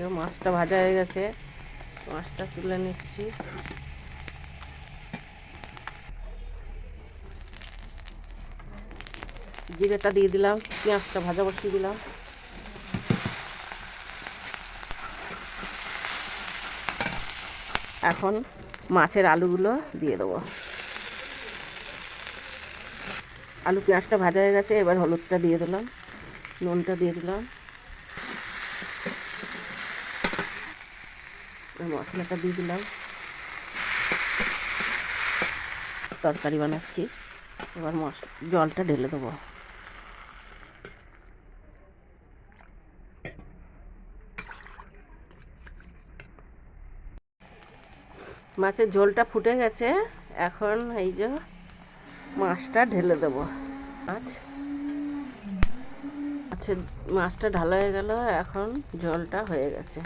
যে মাছটা ভাজা হয়ে গেছে, মাছটা তুলে নিচ্ছি। জিরেটা দিয়ে দিলাম, পেঁয়াজটা ভাজা বসিয়ে দিলাম। এখন মাছের আলুগুলো দিয়ে দেবো। আলু পেঁয়াজটা ভাজা হয়ে গেছে, এবার হলুদটা দিয়ে দিলাম, নুনটা দিয়ে দিলাম, মশলাটা দিয়ে দিলাম। তরকারি বানাচ্ছি, এবার জলটা ঢেলে দেবো। মাছের ঝোলটা ফুটে গেছে, এখন এই যে মাছটা ঢেলে দেবো। মাছটা ঢালা হয়ে গেল, এখন ঝোলটা হয়ে গেছে।